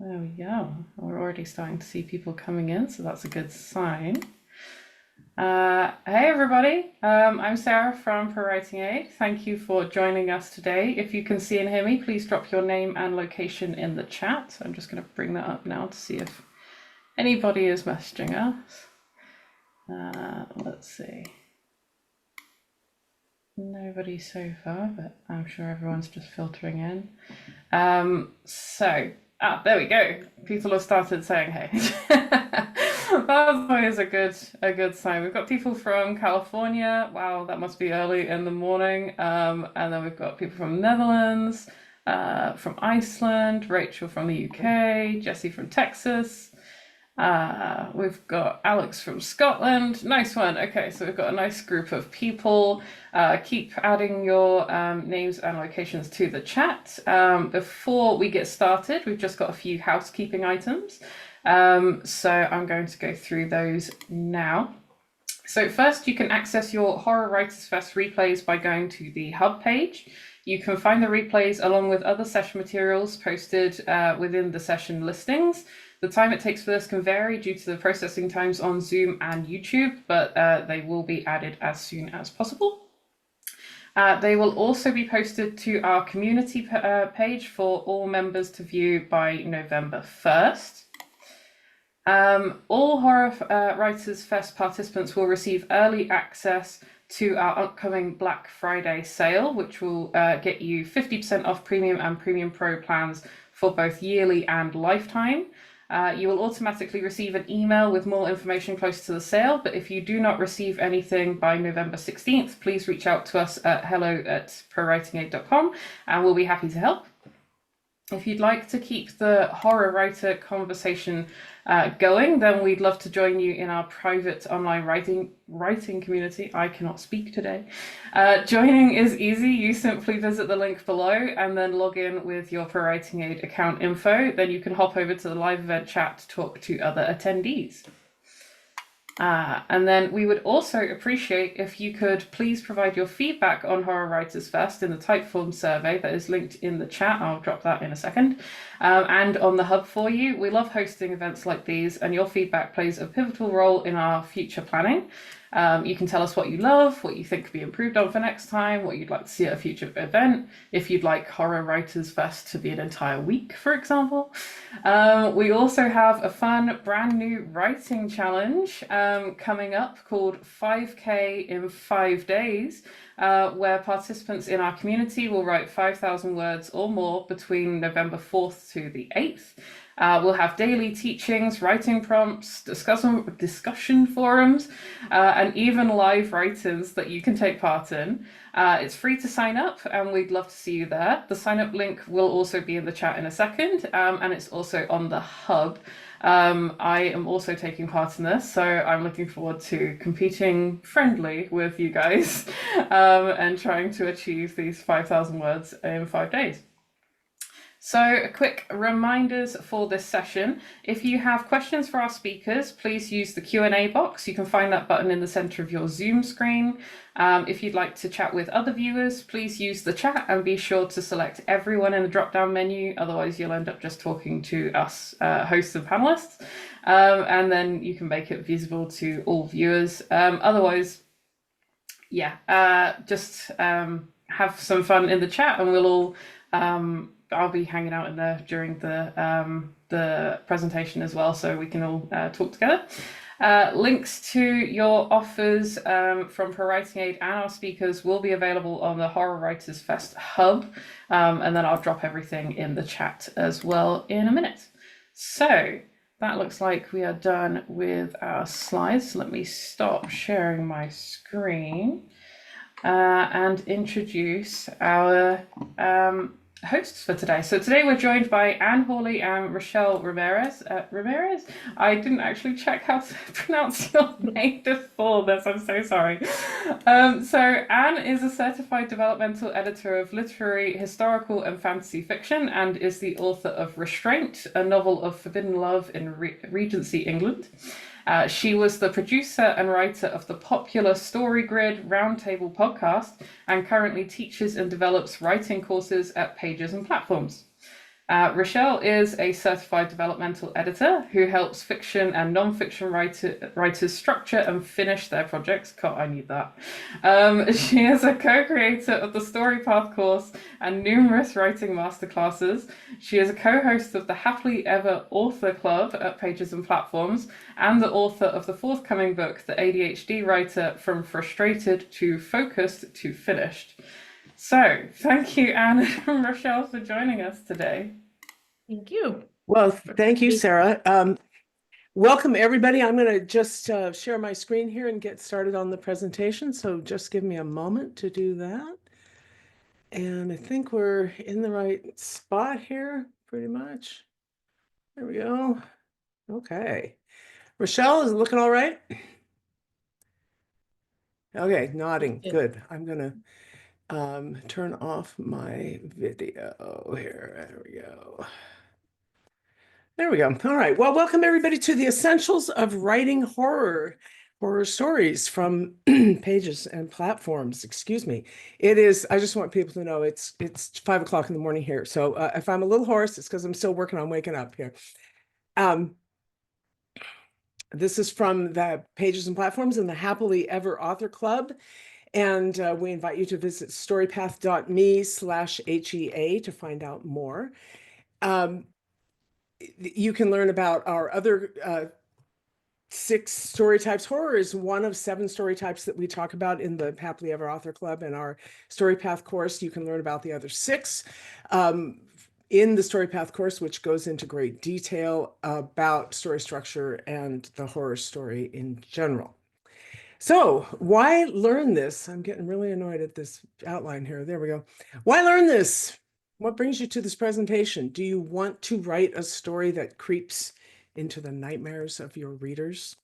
There we go. We're already starting to see people coming in, so that's a good sign. Hey everybody, I'm Sarah from Pro Writing Aid. Thank you for joining us today. If you can see and hear me, please drop your name and location in the chat. I'm just going to bring that up now to see if anybody is messaging us. Let's see. Nobody so far, but I'm sure everyone's just filtering in. There we go. People have started saying hey. That's always a good sign. We've got people from California. Wow, that must be early in the morning. And then we've got people from Netherlands, from Iceland, Rachel from the UK, Jesse from Texas. We've got Alex from Scotland. Nice one. Okay, so we've got a nice group of people. Keep adding your names and locations to the chat. Before we get started, we've just got a few housekeeping items. So I'm going to go through those now. So first, you can access your Horror Writers Fest replays by going to the Hub page. You can find the replays along with other session materials posted within the session listings. The time it takes for this can vary due to the processing times on Zoom and YouTube, but they will be added as soon as possible. They will also be posted to our community page for all members to view by November 1st. All Horror Writers Fest participants will receive early access to our upcoming Black Friday sale, which will get you 50% off Premium and Premium Pro plans for both yearly and lifetime. You will automatically receive an email with more information close to the sale, but if you do not receive anything by November 16th, please reach out to us at hello@prowritingaid.com and we'll be happy to help. If you'd like to keep the horror writer conversation going, then we'd love to join you in our private online writing community. I cannot speak today. Joining is easy. You simply visit the link below and then log in with your Pro Writing Aid account info. Then you can hop over to the live event chat to talk to other attendees. And then we would also appreciate if you could please provide your feedback on Horror Writers Fest in the Typeform survey that is linked in the chat. I'll drop that in a second. And on the Hub for you. We love hosting events like these, and your feedback plays a pivotal role in our future planning. You can tell us what you love, what you think could be improved on for next time, what you'd like to see at a future event, if you'd like Horror Writers Fest to be an entire week, for example. We also have a fun brand new writing challenge coming up called 5K in 5 days, where participants in our community will write 5,000 words or more between November 4th to the 8th. We'll have daily teachings, writing prompts, discussion forums, and even live write-ins that you can take part in. It's free to sign up, and we'd love to see you there. The sign-up link will also be in the chat in a second, and it's also on the Hub. I am also taking part in this, so I'm looking forward to competing friendly with you guys and trying to achieve these 5,000 words in 5 days. So quick reminders for this session. If you have questions for our speakers, please use the Q&A box. You can find that button in the center of your Zoom screen. If you'd like to chat with other viewers, please use the chat and be sure to select everyone in the drop-down menu. Otherwise, you'll end up just talking to us hosts and panelists. And then you can make it visible to all viewers. Otherwise, just have some fun in the chat and we'll all... I'll be hanging out in there during the presentation as well, so we can all talk together. Links to your offers from Pro Writing Aid and our speakers will be available on the Horror Writers Fest Hub, and then I'll drop everything in the chat as well in a minute. So that looks like we are done with our slides. So let me stop sharing my screen and introduce our hosts for today. So today we're joined by Anne Hawley and Rachelle Ramirez. Ramirez? I didn't actually check how to pronounce your name before this. I'm so sorry. So Anne is a certified developmental editor of literary, historical, and fantasy fiction, and is the author of Restraint, a novel of forbidden love in Regency England. She was the producer and writer of the popular Story Grid Roundtable podcast and currently teaches and develops writing courses at Pages and Platforms. Rachelle is a certified developmental editor who helps fiction and non-fiction writers structure and finish their projects. God, I need that. She is a co-creator of the Story Path course and numerous writing masterclasses. She is a co-host of the Happily Ever Author Club at Pages and Platforms and the author of the forthcoming book, The ADHD Writer: From Frustrated to Focused to Finished. So, thank you, Anne and Rochelle, for joining us today. Thank you. Well, thank you, Sarah. Welcome, everybody. I'm going to just share my screen here and get started on the presentation. So just give me a moment to do that. And I think we're in the right spot here, pretty much. There we go. Okay. Rochelle, is it looking all right? Okay, nodding. Good. I'm going to turn off my video here. There we go. There we go. All right. Well, welcome everybody to the Essentials of Writing Horror Stories from Pages and Platforms. Excuse me. It is, I just want people to know it's 5 o'clock in the morning here. So if I'm a little hoarse, it's because I'm still working on waking up here. This is from the Pages and Platforms and the Happily Ever Author Club. And we invite you to visit storypath.me/HEA to find out more. You can learn about our other 6 story types. Horror is one of 7 story types that we talk about in the Happily Ever Author Club and our Story Path course. You can learn about the other 6 in the Story Path course, which goes into great detail about story structure and the horror story in general. So why learn this? I'm getting really annoyed at this outline here. There we go. Why learn this? What brings you to this presentation? Do you want to write a story that creeps into the nightmares of your readers?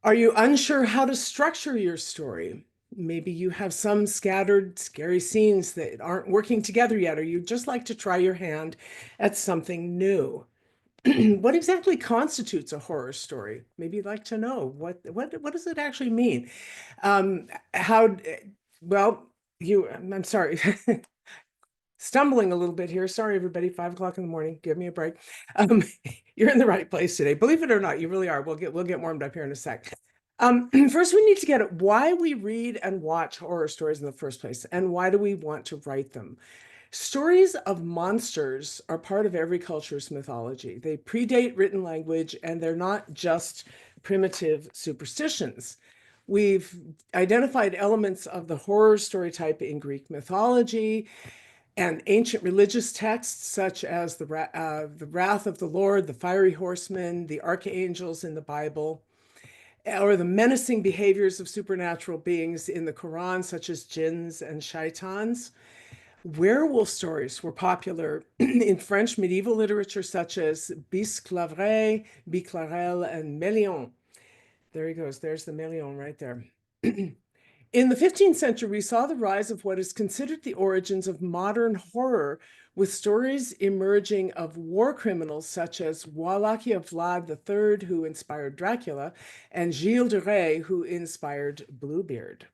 Are you unsure how to structure your story? Maybe you have some scattered, scary scenes that aren't working together yet, or you'd just like to try your hand at something new. What exactly constitutes a horror story? Maybe you'd like to know what does it actually mean? I'm sorry. Stumbling a little bit here. Sorry, everybody. 5 o'clock in the morning. Give me a break. You're in the right place today. Believe it or not, you really are. We'll get warmed up here in a sec. First, we need to get at why we read and watch horror stories in the first place, and why do we want to write them? Stories of monsters are part of every culture's mythology. They predate written language, and they're not just primitive superstitions. We've identified elements of the horror story type in Greek mythology and ancient religious texts, such as the wrath of the Lord, the fiery horsemen, the archangels in the Bible, or the menacing behaviors of supernatural beings in the Quran, such as jinns and shaitans. Werewolf stories were popular in French medieval literature, such as Bisclaveret, Biclarel, and Melion. There he goes. There's the Melion right there. In the 15th century, we saw the rise of what is considered the origins of modern horror, with stories emerging of war criminals such as Wallachia Vlad III, who inspired Dracula, and Gilles de Rais, who inspired Bluebeard.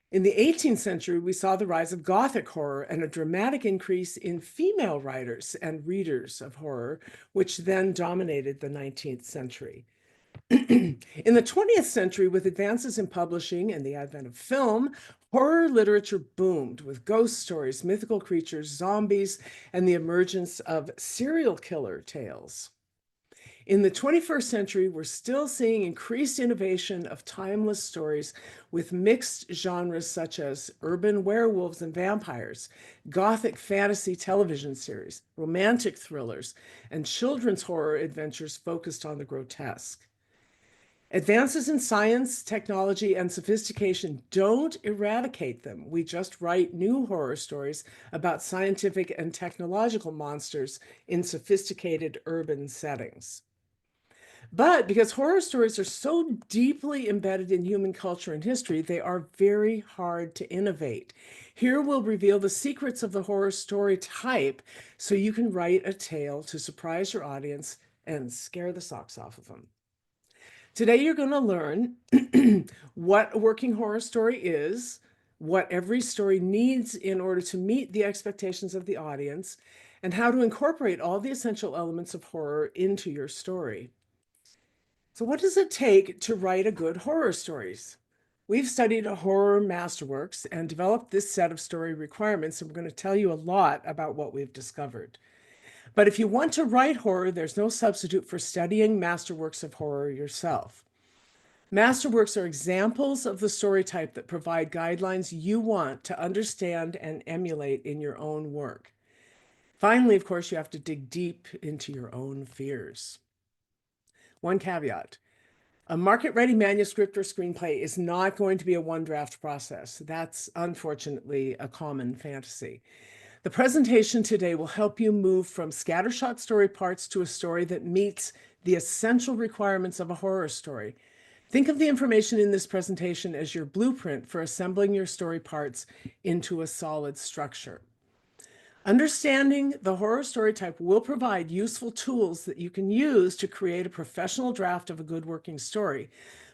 In the 18th century, we saw the rise of Gothic horror and a dramatic increase in female writers and readers of horror, which then dominated the 19th century. In the 20th century, with advances in publishing and the advent of film, horror literature boomed with ghost stories, mythical creatures, zombies, and the emergence of serial killer tales. In the 21st century, we're still seeing increased innovation of timeless stories with mixed genres such as urban werewolves and vampires, gothic fantasy television series, romantic thrillers, and children's horror adventures focused on the grotesque. Advances in science, technology, and sophistication don't eradicate them. We just write new horror stories about scientific and technological monsters in sophisticated urban settings. But because horror stories are so deeply embedded in human culture and history, they are very hard to innovate. Here we'll reveal the secrets of the horror story type so you can write a tale to surprise your audience and scare the socks off of them. Today, you're going to learn what a working horror story is, what every story needs in order to meet the expectations of the audience, and how to incorporate all the essential elements of horror into your story. So, what does it take to write a good horror stories? We've studied horror masterworks and developed this set of story requirements, and we're going to tell you a lot about what we've discovered. But if you want to write horror, there's no substitute for studying masterworks of horror yourself. Masterworks are examples of the story type that provide guidelines you want to understand and emulate in your own work. Finally, of course, you have to dig deep into your own fears. One caveat. A market-ready manuscript or screenplay is not going to be a one-draft process. That's unfortunately a common fantasy. The presentation today will help you move from scattershot story parts to a story that meets the essential requirements of a horror story. Think of the information in this presentation as your blueprint for assembling your story parts into a solid structure. Understanding the horror story type will provide useful tools that you can use to create a professional draft of a good working story.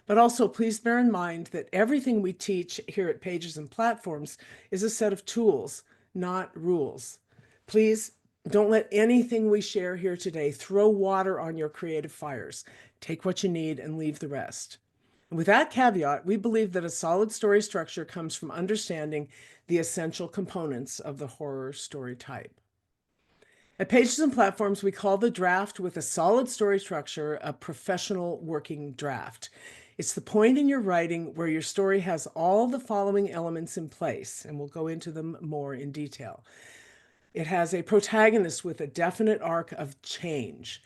But also, please bear in mind that everything we teach here at Pages and Platforms is a set of tools, not rules. Please don't let anything we share here today throw water on your creative fires. Take what you need and leave the rest. With that caveat, we believe that a solid story structure comes from understanding the essential components of the horror story type. At Pages and Platforms, we call the draft with a solid story structure a professional working draft. It's the point in your writing where your story has all the following elements in place, and we'll go into them more in detail. It has a protagonist with a definite arc of change.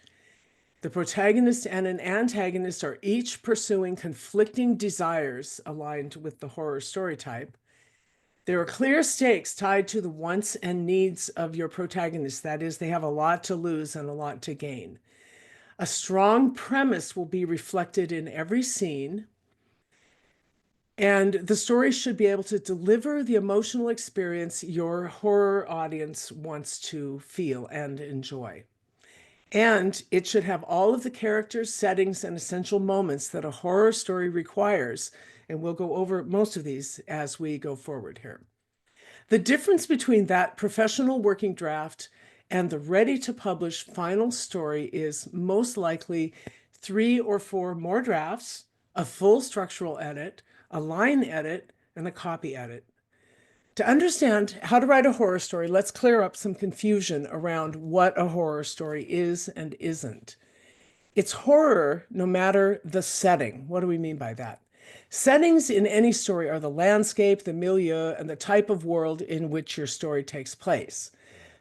The protagonist and an antagonist are each pursuing conflicting desires aligned with the horror story type. There are clear stakes tied to the wants and needs of your protagonist. That is, they have a lot to lose and a lot to gain. A strong premise will be reflected in every scene, and the story should be able to deliver the emotional experience your horror audience wants to feel and enjoy. And it should have all of the characters, settings, and essential moments that a horror story requires. And we'll go over most of these as we go forward here. The difference between that professional working draft and the ready-to-publish final story is most likely 3 or 4 more drafts, a full structural edit, a line edit, and a copy edit. To understand how to write a horror story, let's clear up some confusion around what a horror story is and isn't. It's horror no matter the setting. What do we mean by that? Settings in any story are the landscape, the milieu, and the type of world in which your story takes place.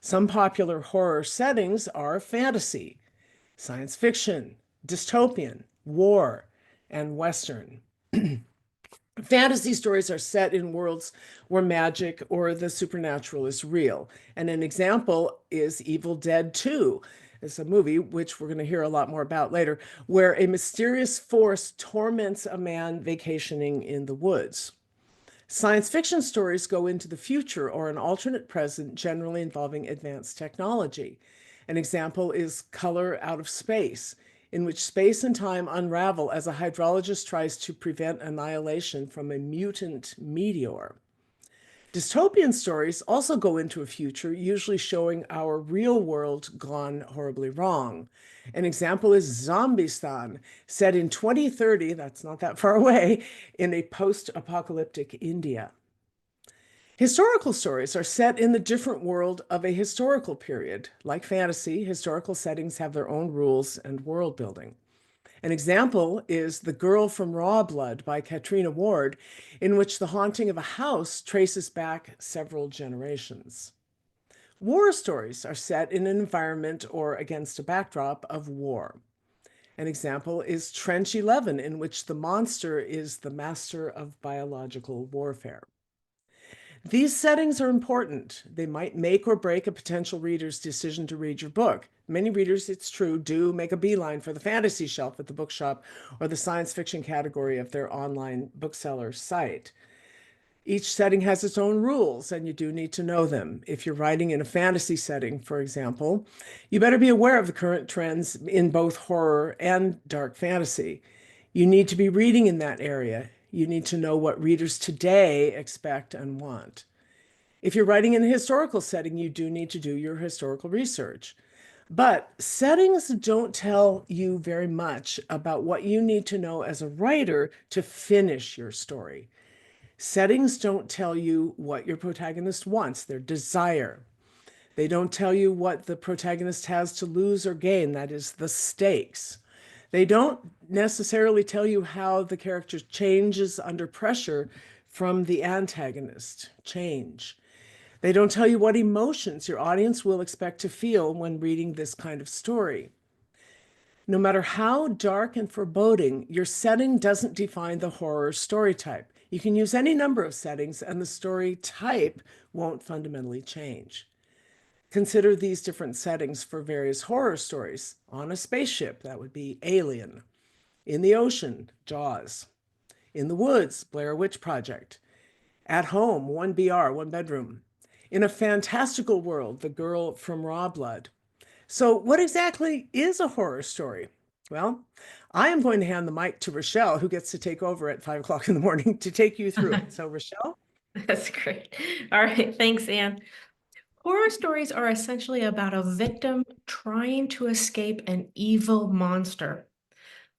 Some popular horror settings are fantasy, science fiction, dystopian, war, and Western. Fantasy stories are set in worlds where magic or the supernatural is real. And an example is Evil Dead 2. It's a movie, which we're going to hear a lot more about later, where a mysterious force torments a man vacationing in the woods. Science fiction stories go into the future or an alternate present, generally involving advanced technology. An example is Color Out of Space, in which space and time unravel as a hydrologist tries to prevent annihilation from a mutant meteor. Dystopian stories also go into a future, usually showing our real world gone horribly wrong. An example is Zombistan, set in 2030, that's not that far away, in a post-apocalyptic India. Historical stories are set in the different world of a historical period. Like fantasy, historical settings have their own rules and world building. An example is The Girl from Raw Blood by Katrina Ward, in which the haunting of a house traces back several generations. War stories are set in an environment or against a backdrop of war. An example is Trench 11, in which the monster is the master of biological warfare. These settings are important. They might make or break a potential reader's decision to read your book. Many readers, it's true, do make a beeline for the fantasy shelf at the bookshop or the science fiction category of their online bookseller site. Each setting has its own rules, and you do need to know them. If you're writing in a fantasy setting, for example, you better be aware of the current trends in both horror and dark fantasy. You need to be reading in that area. You need to know what readers today expect and want. If you're writing in a historical setting, you do need to do your historical research. But settings don't tell you very much about what you need to know as a writer to finish your story. Settings don't tell you what your protagonist wants, their desire. They don't tell you what the protagonist has to lose or gain, that is, the stakes. They don't necessarily tell you how the character changes under pressure from the antagonist. Change. They don't tell you what emotions your audience will expect to feel when reading this kind of story. No matter how dark and foreboding, your setting doesn't define the horror story type. You can use any number of settings and the story type won't fundamentally change. Consider these different settings for various horror stories. On a spaceship, that would be Alien. In the ocean, Jaws. In the woods, Blair Witch Project. At home, 1BR, one bedroom. In a fantastical world, The Girl from Raw Blood. So what exactly is a horror story? Well, I am going to hand the mic to Rachelle, who gets to take over at 5 o'clock in the morning to take you through it. So Rachelle? That's great. All right, thanks, Anne. Horror stories are essentially about a victim trying to escape an evil monster.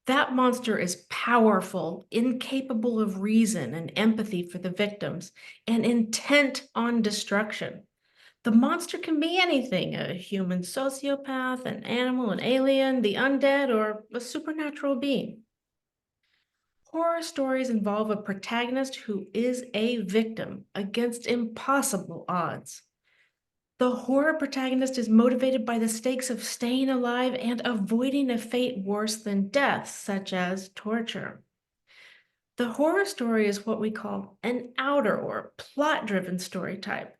That monster is powerful, incapable of reason and empathy for the victims, and intent on destruction. The monster can be anything: a human sociopath, an animal, an alien, the undead, or a supernatural being. Horror stories involve a protagonist who is a victim against impossible odds. The horror protagonist is motivated by the stakes of staying alive and avoiding a fate worse than death, such as torture. The horror story is what we call an outer or plot-driven story type.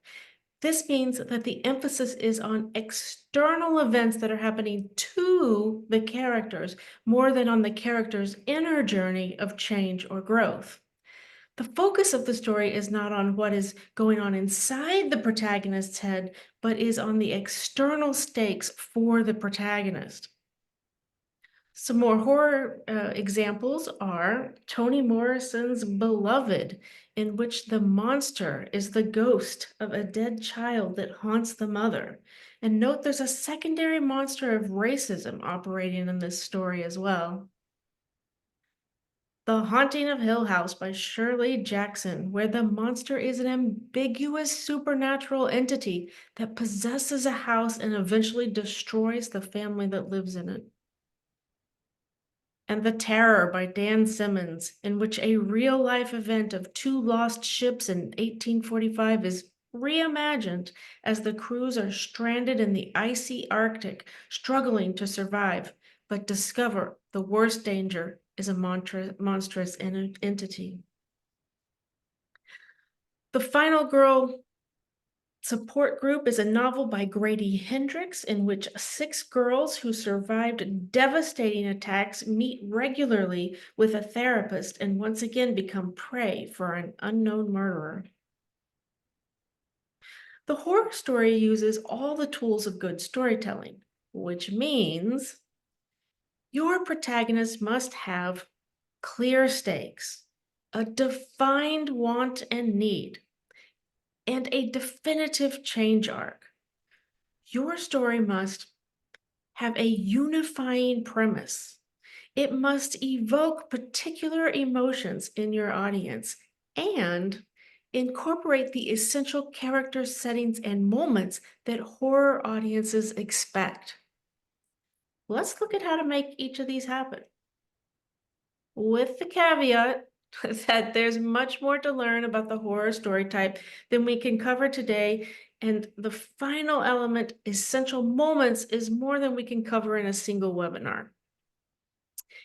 This means that the emphasis is on external events that are happening to the characters more than on the character's inner journey of change or growth. The focus of the story is not on what is going on inside the protagonist's head, but is on the external stakes for the protagonist. Some more horror examples are Toni Morrison's Beloved, in which the monster is the ghost of a dead child that haunts the mother. And note there's a secondary monster of racism operating in this story as well. The Haunting of Hill House by Shirley Jackson, where the monster is an ambiguous supernatural entity that possesses a house and eventually destroys the family that lives in it. And The Terror by Dan Simmons, in which a real-life event of two lost ships in 1845 is reimagined as the crews are stranded in the icy Arctic, struggling to survive, but discover the worst danger is a monstrous entity. The Final Girl Support Group is a novel by Grady Hendrix in which 6 girls who survived devastating attacks meet regularly with a therapist and once again become prey for an unknown murderer. The horror story uses all the tools of good storytelling, which means your protagonist must have clear stakes, a defined want and need, and a definitive change arc. Your story must have a unifying premise. It must evoke particular emotions in your audience and incorporate the essential character settings and moments that horror audiences expect. Let's look at how to make each of these happen, with the caveat that there's much more to learn about the horror story type than we can cover today, and the final element, essential moments, is more than we can cover in a single webinar.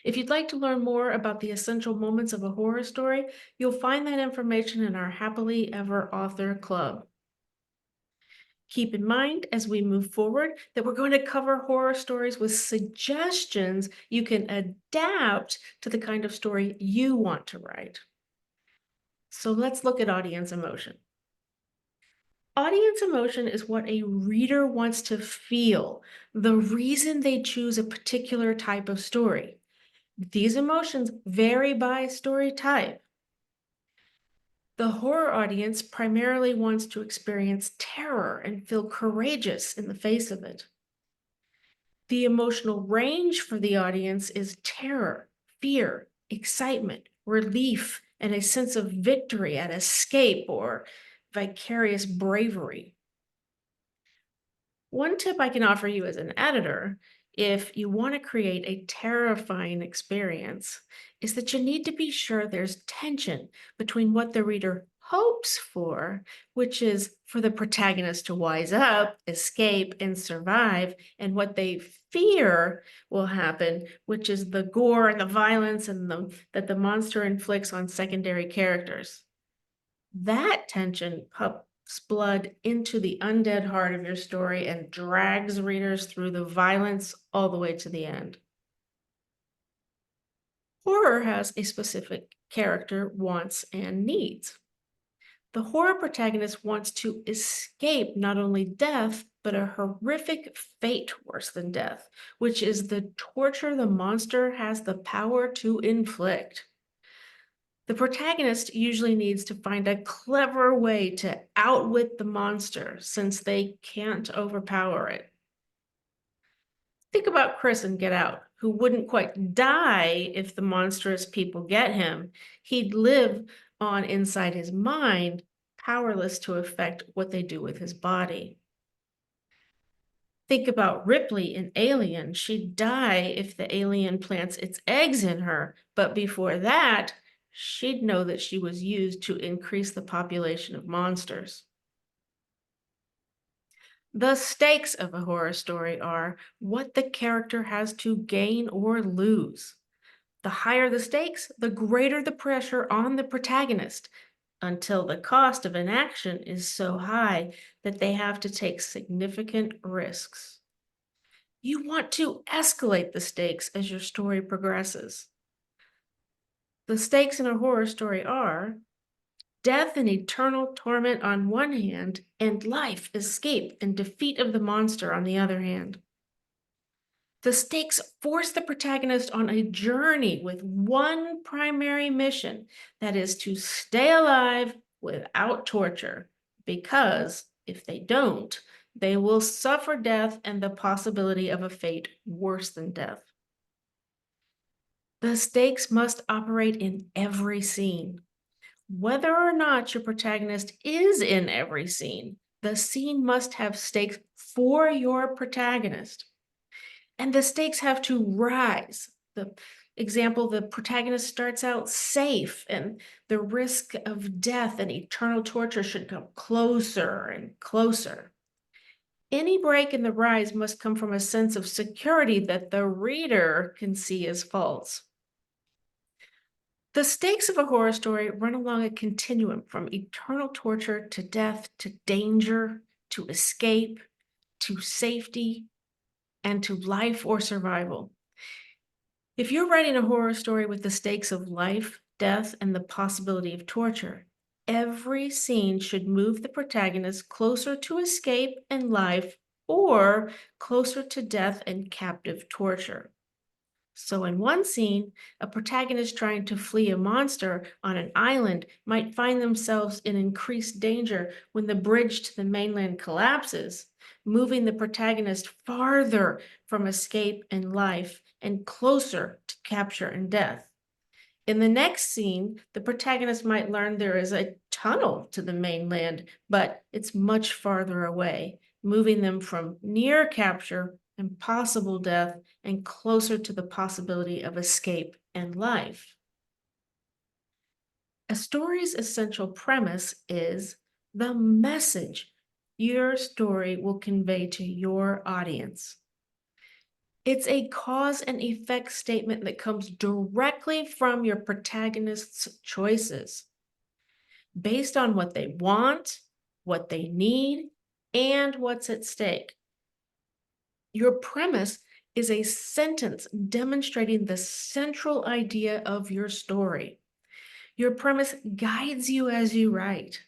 If you'd like to learn more about the essential moments of a horror story, you'll find that information in our Happily Ever Author Club. Keep in mind as we move forward that we're going to cover horror stories with suggestions you can adapt to the kind of story you want to write. So let's look at audience emotion. Audience emotion is what a reader wants to feel, the reason they choose a particular type of story. These emotions vary by story type. The horror audience primarily wants to experience terror and feel courageous in the face of it. The emotional range for the audience is terror, fear, excitement, relief, and a sense of victory at escape or vicarious bravery. One tip I can offer you as an editor, if you want to create a terrifying experience, is that you need to be sure there's tension between what the reader hopes for, which is for the protagonist to wise up, escape, and survive, and what they fear will happen, which is the gore and the violence that the monster inflicts on secondary characters. That tension pumps blood into the undead heart of your story and drags readers through the violence all the way to the end. Horror has a specific character, wants, and needs. The horror protagonist wants to escape not only death, but a horrific fate worse than death, which is the torture the monster has the power to inflict. The protagonist usually needs to find a clever way to outwit the monster since they can't overpower it. Think about Chris in Get Out, who wouldn't quite die if the monstrous people get him. He'd live on inside his mind, powerless to affect what they do with his body. Think about Ripley in Alien. She'd die if the alien plants its eggs in her, but before that, she'd know that she was used to increase the population of monsters. The stakes of a horror story are what the character has to gain or lose. The higher the stakes, the greater the pressure on the protagonist, until the cost of inaction is so high that they have to take significant risks. You want to escalate the stakes as your story progresses. The stakes in a horror story are death and eternal torment on one hand, and life, escape, and defeat of the monster on the other hand. The stakes force the protagonist on a journey with one primary mission, that is to stay alive without torture, because if they don't, they will suffer death and the possibility of a fate worse than death. The stakes must operate in every scene. Whether or not your protagonist is in every scene, the scene must have stakes for your protagonist. And the stakes have to rise. The example, the protagonist starts out safe, and the risk of death and eternal torture should come closer and closer. Any break in the rise must come from a sense of security that the reader can see as false. The stakes of a horror story run along a continuum from eternal torture to death to danger to escape to safety and to life or survival. If you're writing a horror story with the stakes of life, death, and the possibility of torture, every scene should move the protagonist closer to escape and life or closer to death and captive torture. So in one scene, a protagonist trying to flee a monster on an island might find themselves in increased danger when the bridge to the mainland collapses, moving the protagonist farther from escape and life and closer to capture and death. In the next scene, the protagonist might learn there is a tunnel to the mainland, but it's much farther away, moving them from near capture and possible death and closer to the possibility of escape and life. A story's essential premise is the message your story will convey to your audience. It's a cause and effect statement that comes directly from your protagonist's choices, based on what they want, what they need, and what's at stake. Your premise is a sentence demonstrating the central idea of your story. Your premise guides you as you write.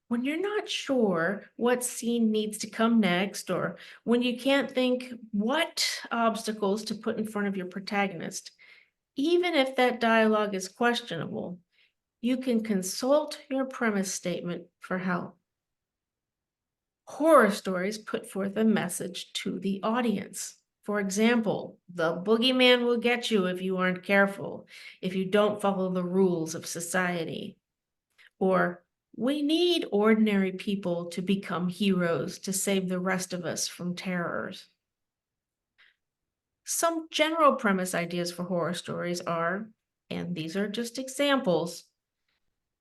When you're not sure what scene needs to come next, or when you can't think what obstacles to put in front of your protagonist, even if that dialogue is questionable, you can consult your premise statement for help. Horror stories put forth a message to the audience. For example, the boogeyman will get you if you aren't careful, if you don't follow the rules of society. Or, we need ordinary people to become heroes to save the rest of us from terrors. Some general premise ideas for horror stories are, and these are just examples,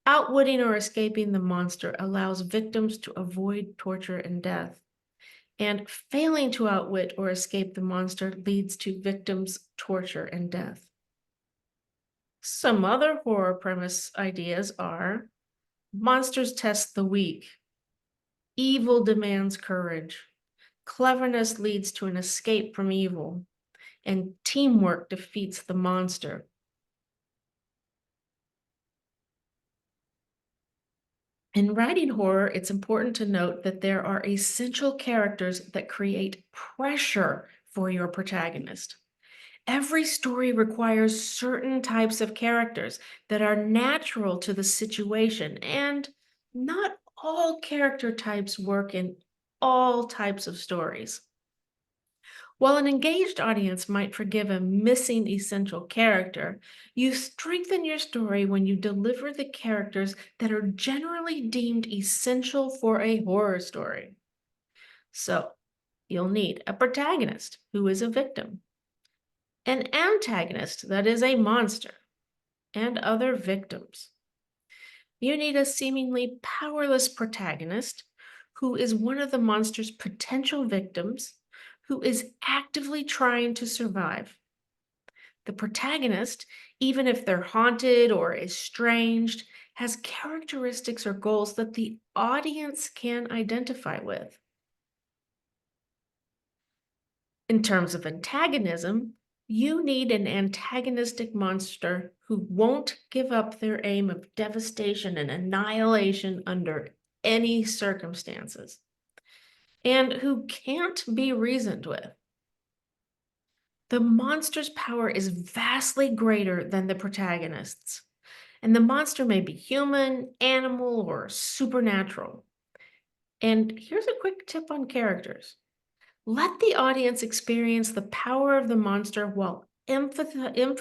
outwitting or escaping the monster allows victims to avoid torture and death. And failing to outwit or escape the monster leads to victims' torture and death. Some other horror premise ideas are, monsters test the weak, evil demands courage, cleverness leads to an escape from evil, and teamwork defeats the monster. In writing horror, it's important to note that there are essential characters that create pressure for your protagonist. Every story requires certain types of characters that are natural to the situation, and not all character types work in all types of stories. While an engaged audience might forgive a missing essential character, you strengthen your story when you deliver the characters that are generally deemed essential for a horror story. So, you'll need a protagonist who is a victim, an antagonist that is a monster, and other victims. You need a seemingly powerless protagonist who is one of the monster's potential victims, who is actively trying to survive. The protagonist, even if they're haunted or estranged, has characteristics or goals that the audience can identify with. In terms of antagonism, you need an antagonistic monster who won't give up their aim of devastation and annihilation under any circumstances, and who can't be reasoned with. The monster's power is vastly greater than the protagonist's, and the monster may be human, animal, or supernatural. And here's a quick tip on characters. Let the audience experience the power of the monster while empathizing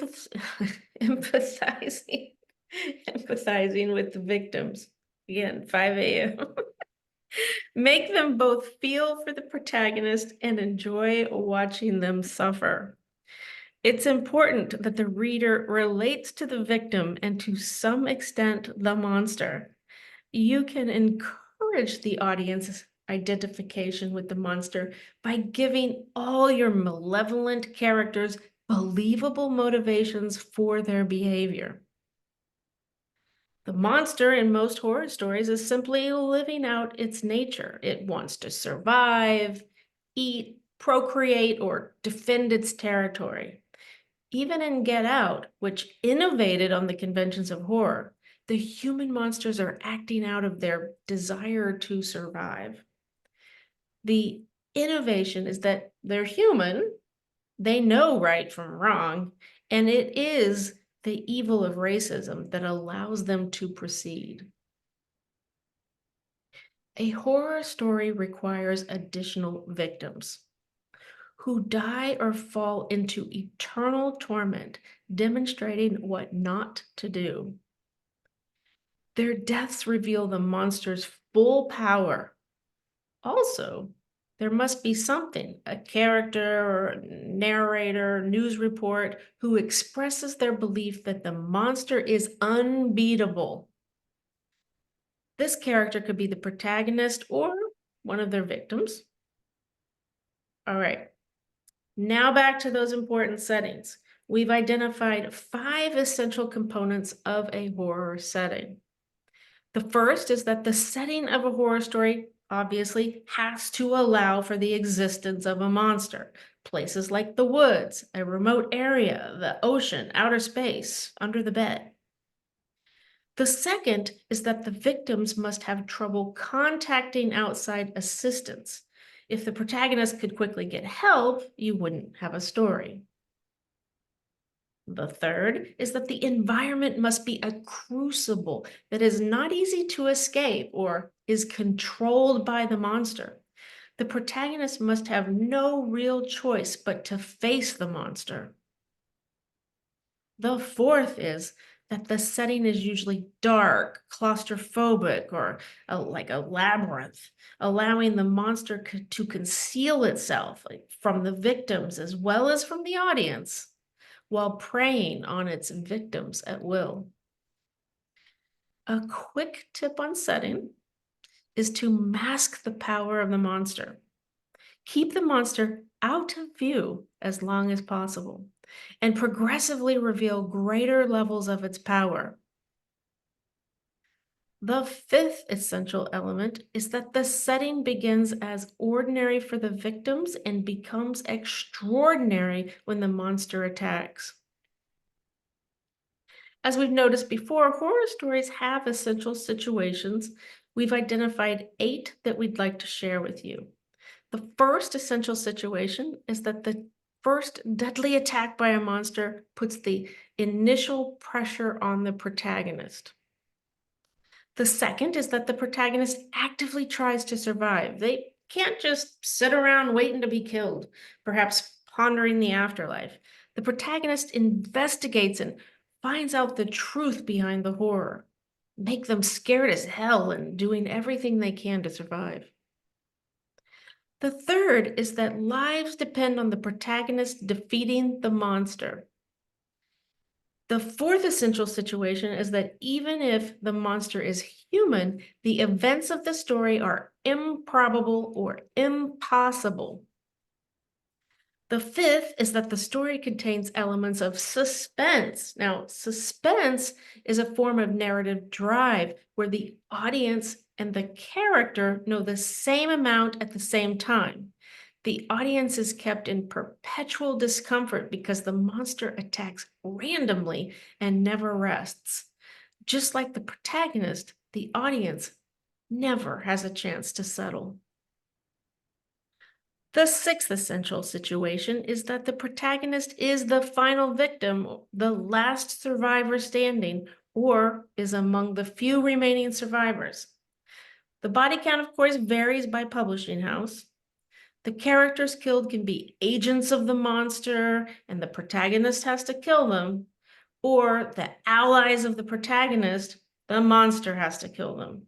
with the victims. Again, 5 a.m. Make them both feel for the protagonist and enjoy watching them suffer. It's important that the reader relates to the victim and to some extent the monster. You can encourage the audience's identification with the monster by giving all your malevolent characters believable motivations for their behavior. The monster in most horror stories is simply living out its nature. It wants to survive, eat, procreate, or defend its territory. Even in Get Out, which innovated on the conventions of horror, the human monsters are acting out of their desire to survive. The innovation is that they're human, they know right from wrong, and it is the evil of racism that allows them to proceed. A horror story requires additional victims who die or fall into eternal torment, demonstrating what not to do. Their deaths reveal the monster's full power. Also, there must be something, a character or narrator, news report, who expresses their belief that the monster is unbeatable. This character could be the protagonist or one of their victims. All right. Now back to those important settings. We've identified 5 essential components of a horror setting. The first is that the setting of a horror story obviously has to allow for the existence of a monster. Places like the woods, a remote area, the ocean, outer space, under the bed. The second is that the victims must have trouble contacting outside assistance. If the protagonist could quickly get help, you wouldn't have a story. The third is that the environment must be a crucible that is not easy to escape or is controlled by the monster. The protagonist must have no real choice but to face the monster. The fourth is that the setting is usually dark, claustrophobic, or like a labyrinth, allowing the monster to conceal itself from the victims as well as from the audience, while preying on its victims at will. A quick tip on setting is to mask the power of the monster. Keep the monster out of view as long as possible, and progressively reveal greater levels of its power. The fifth essential element is that the setting begins as ordinary for the victims and becomes extraordinary when the monster attacks. As we've noticed before, horror stories have essential situations. We've identified 8 that we'd like to share with you. The first essential situation is that the first deadly attack by a monster puts the initial pressure on the protagonist. The second is that the protagonist actively tries to survive. They can't just sit around waiting to be killed, perhaps pondering the afterlife. The protagonist investigates and finds out the truth behind the horror, make them scared as hell and doing everything they can to survive. The third is that lives depend on the protagonist defeating the monster. The fourth essential situation is that even if the monster is human, the events of the story are improbable or impossible. The fifth is that the story contains elements of suspense. Now, suspense is a form of narrative drive where the audience and the character know the same amount at the same time. The audience is kept in perpetual discomfort because the monster attacks randomly and never rests. Just like the protagonist, the audience never has a chance to settle. The sixth essential situation is that the protagonist is the final victim, the last survivor standing, or is among the few remaining survivors. The body count, of course, varies by publishing house. The characters killed can be agents of the monster, and the protagonist has to kill them, or the allies of the protagonist, the monster has to kill them.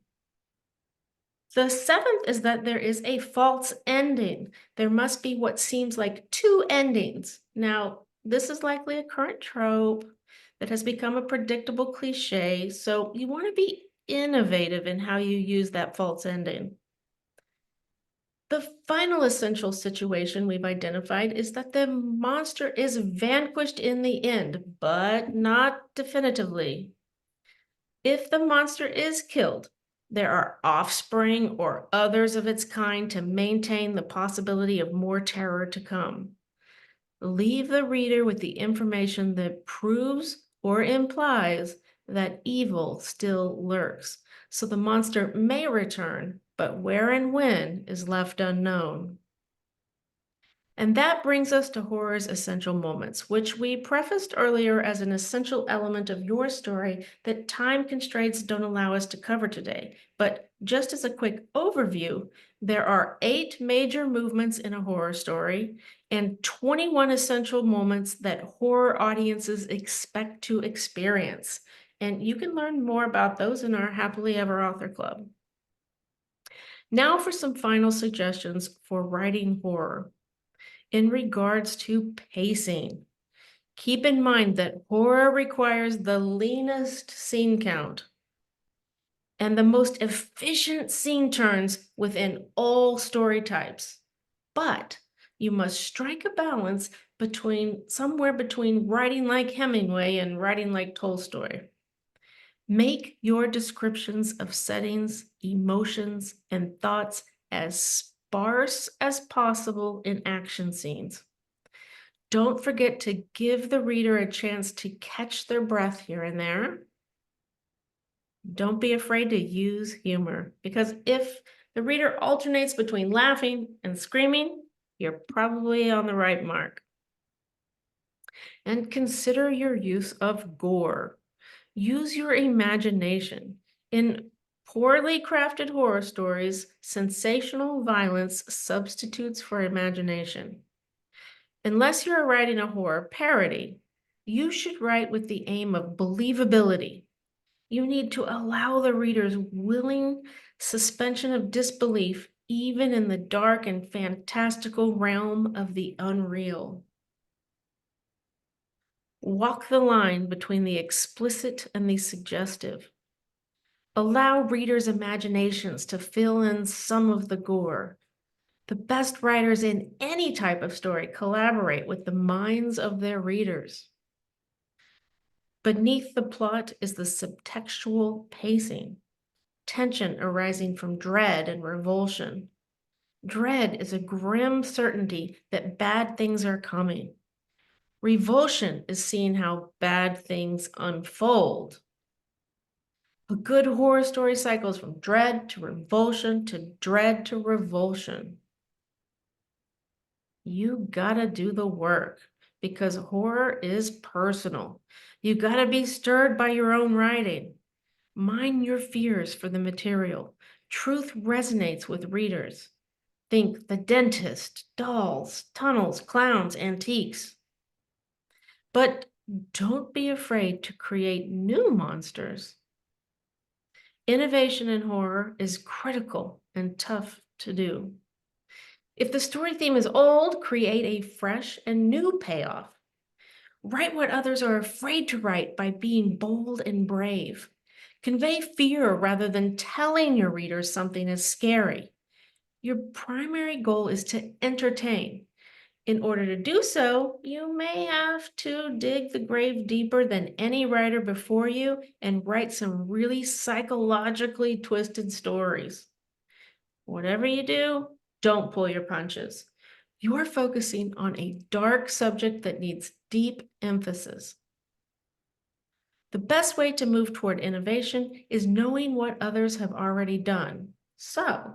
The seventh is that there is a false ending. There must be what seems like 2 endings. Now, this is likely a current trope that has become a predictable cliche, so you want to be innovative in how you use that false ending. The final essential situation we've identified is that the monster is vanquished in the end, but not definitively. If the monster is killed, there are offspring or others of its kind to maintain the possibility of more terror to come. Leave the reader with the information that proves or implies that evil still lurks, so the monster may return, but where and when is left unknown. And that brings us to horror's essential moments, which we prefaced earlier as an essential element of your story that time constraints don't allow us to cover today. But just as a quick overview, there are 8 major movements in a horror story and 21 essential moments that horror audiences expect to experience. And you can learn more about those in our Happily Ever Author Club. Now for some final suggestions for writing horror. In regards to pacing, keep in mind that horror requires the leanest scene count and the most efficient scene turns within all story types. But you must strike a balance somewhere between writing like Hemingway and writing like Tolstoy. Make your descriptions of settings, emotions, and thoughts as sparse as possible in action scenes. Don't forget to give the reader a chance to catch their breath here and there. Don't be afraid to use humor, because if the reader alternates between laughing and screaming, you're probably on the right mark. And consider your use of gore. Use your imagination. In poorly crafted horror stories, sensational violence substitutes for imagination. Unless you're writing a horror parody, you should write with the aim of believability. You need to allow the reader's willing suspension of disbelief, even in the dark and fantastical realm of the unreal. Walk the line between the explicit and the suggestive. Allow readers' imaginations to fill in some of the gore. The best writers in any type of story collaborate with the minds of their readers. Beneath the plot is the subtextual pacing, tension arising from dread and revulsion. Dread is a grim certainty that bad things are coming. Revulsion is seeing how bad things unfold. A good horror story cycles from dread to revulsion to dread to revulsion. You gotta do the work because horror is personal. You gotta be stirred by your own writing. Mine your fears for the material. Truth resonates with readers. Think The Dentist, dolls, tunnels, clowns, antiques. But don't be afraid to create new monsters. Innovation in horror is critical and tough to do. If the story theme is old, create a fresh and new payoff. Write what others are afraid to write by being bold and brave. Convey fear rather than telling your readers something is scary. Your primary goal is to entertain. In order to do so, you may have to dig the grave deeper than any writer before you and write some really psychologically twisted stories. Whatever you do, don't pull your punches. You're focusing on a dark subject that needs deep emphasis. The best way to move toward innovation is knowing what others have already done. So,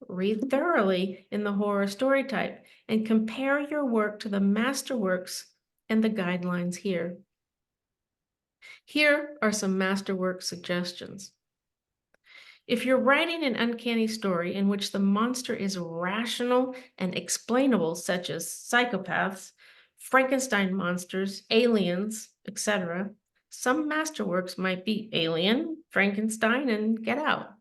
read thoroughly in the horror story type and compare your work to the masterworks and the guidelines here. Here are some masterwork suggestions. If you're writing an uncanny story in which the monster is rational and explainable, such as psychopaths, Frankenstein monsters, aliens, etc., some masterworks might be Alien, Frankenstein, and Get Out.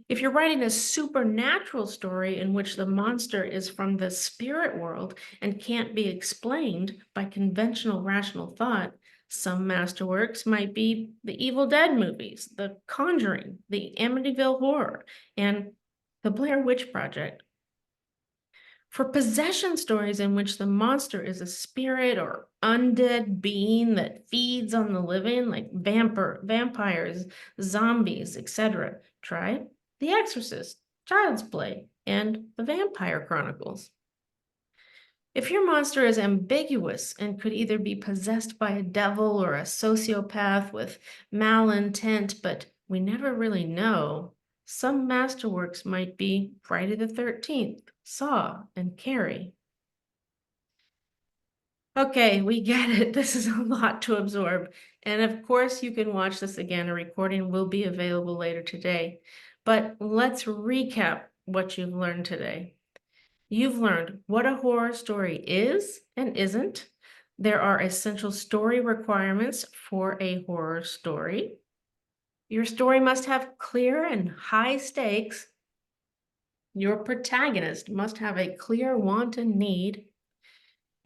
If you're writing a supernatural story in which the monster is from the spirit world and can't be explained by conventional rational thought, some masterworks might be the Evil Dead movies, The Conjuring, the Amityville Horror, and the Blair Witch Project. For possession stories in which the monster is a spirit or undead being that feeds on the living, like vampires, zombies, etc., try The Exorcist, Child's Play, and The Vampire Chronicles. If your monster is ambiguous and could either be possessed by a devil or a sociopath with malintent, but we never really know, some masterworks might be Friday the 13th, Saw, and Carrie. Okay, we get it. This is a lot to absorb. And of course, you can watch this again. A recording will be available later today. But let's recap what you've learned today. You've learned what a horror story is and isn't. There are essential story requirements for a horror story. Your story must have clear and high stakes. Your protagonist must have a clear want and need.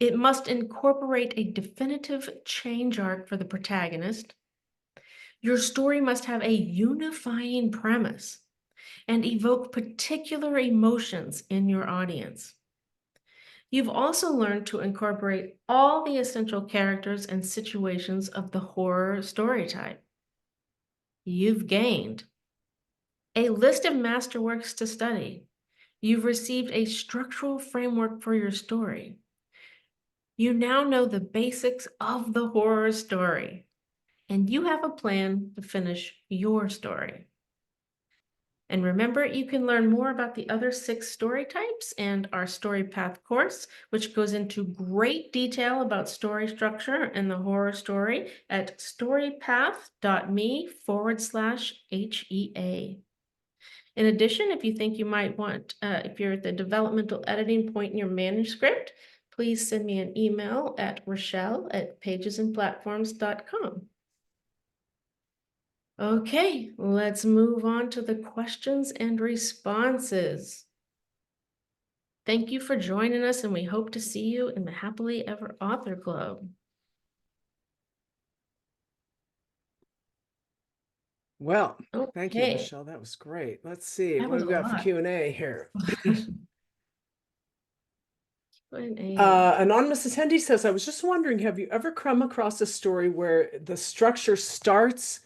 It must incorporate a definitive change arc for the protagonist. Your story must have a unifying premise and evoke particular emotions in your audience. You've also learned to incorporate all the essential characters and situations of the horror story type. You've gained a list of masterworks to study. You've received a structural framework for your story. You now know the basics of the horror story, and you have a plan to finish your story. And remember, you can learn more about the other 6 story types and our story path course, which goes into great detail about story structure and the horror story at storypath.me/HEA. In addition, if you think you might want, if you're at the developmental editing point in your manuscript, please send me an email at Rachelle@pagesandplatforms.com. Okay, let's move on to the questions and responses. Thank you for joining us, and we hope to see you in the Happily Ever Author Club. Well, thank you, Okay. Michelle. That was great. Let's see. That What was do we a got for lot. Q&A here? Q&A. Anonymous attendee says, I was just wondering, have you ever come across a story where the structure starts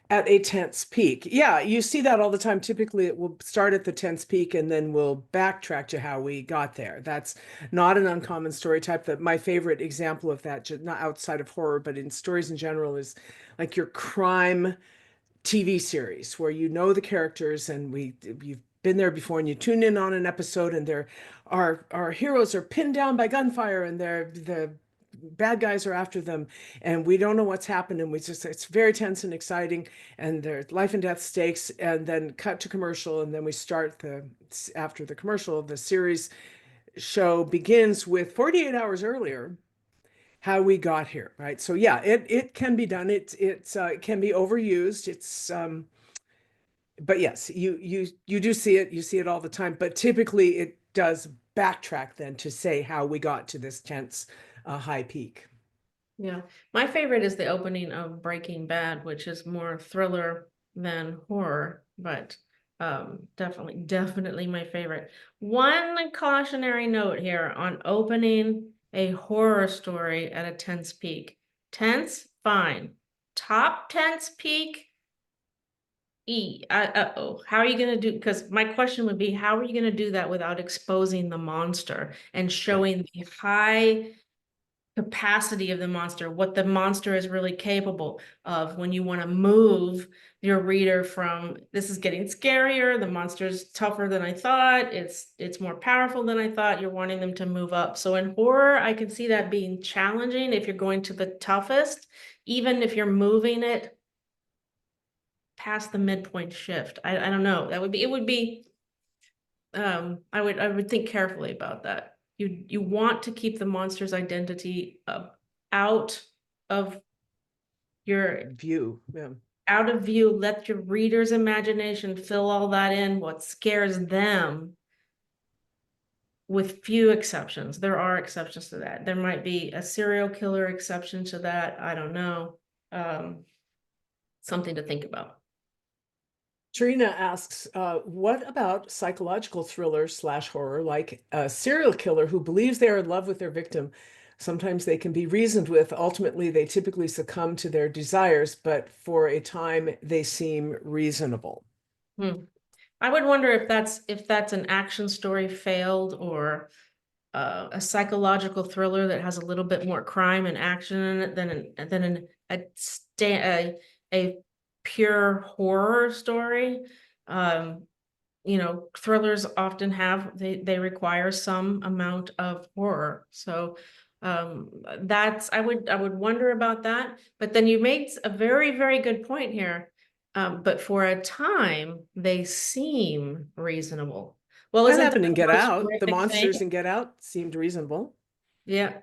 at a tense peak? Yeah, you see that all the time. Typically, it will start at the tense peak and then we'll backtrack to how we got there. That's not an uncommon story type. That my favorite example of that, not outside of horror, but in stories in general, is like your crime TV series where you know the characters and you've been there before and you tune in on an episode and our heroes are pinned down by gunfire and the bad guys are after them and we don't know what's happened and it's very tense and exciting and there's life and death stakes and then cut to commercial and then we start after the commercial the series show begins with 48 hours earlier how we got here, right? So yeah, it can be done. It can be overused. But yes, you do see it. You see it all the time. But typically, it does backtrack then to say how we got to this tense high peak. Yeah, my favorite is the opening of Breaking Bad, which is more thriller than horror, but definitely my favorite. One cautionary note here on opening a horror story at a tense peak. Tense, fine. Top tense peak, uh-oh, how are you going to do? Because my question would be, how are you going to do that without exposing the monster and showing the high capacity of the monster, what the monster is really capable of when you want to move your reader from this is getting scarier, the monster's tougher than I thought, it's more powerful than I thought, you're wanting them to move up. So in horror, I can see that being challenging if you're going to the toughest, even if you're moving it past the midpoint shift. I don't know. It would be I would think carefully about that. You want to keep the monster's identity out of your View, yeah. out of view. Let your reader's imagination fill all that in, what scares them, with few exceptions. There are exceptions to that. There might be a serial killer exception to that. I don't know. Something to think about. Trina asks, what about psychological thriller / horror, like a serial killer who believes they are in love with their victim? Sometimes they can be reasoned with. Ultimately, they typically succumb to their desires, but for a time they seem reasonable. I would wonder if that's an action story failed or a psychological thriller that has a little bit more crime and action in it than a pure horror story. You know, thrillers often they require some amount of horror. So that's I would wonder about that. But then you made a very, very good point here. But for a time, they seem reasonable. Well, That isn't happened that in the Get most Out. The horrific monsters thing? in Get Out seemed reasonable. Yeah.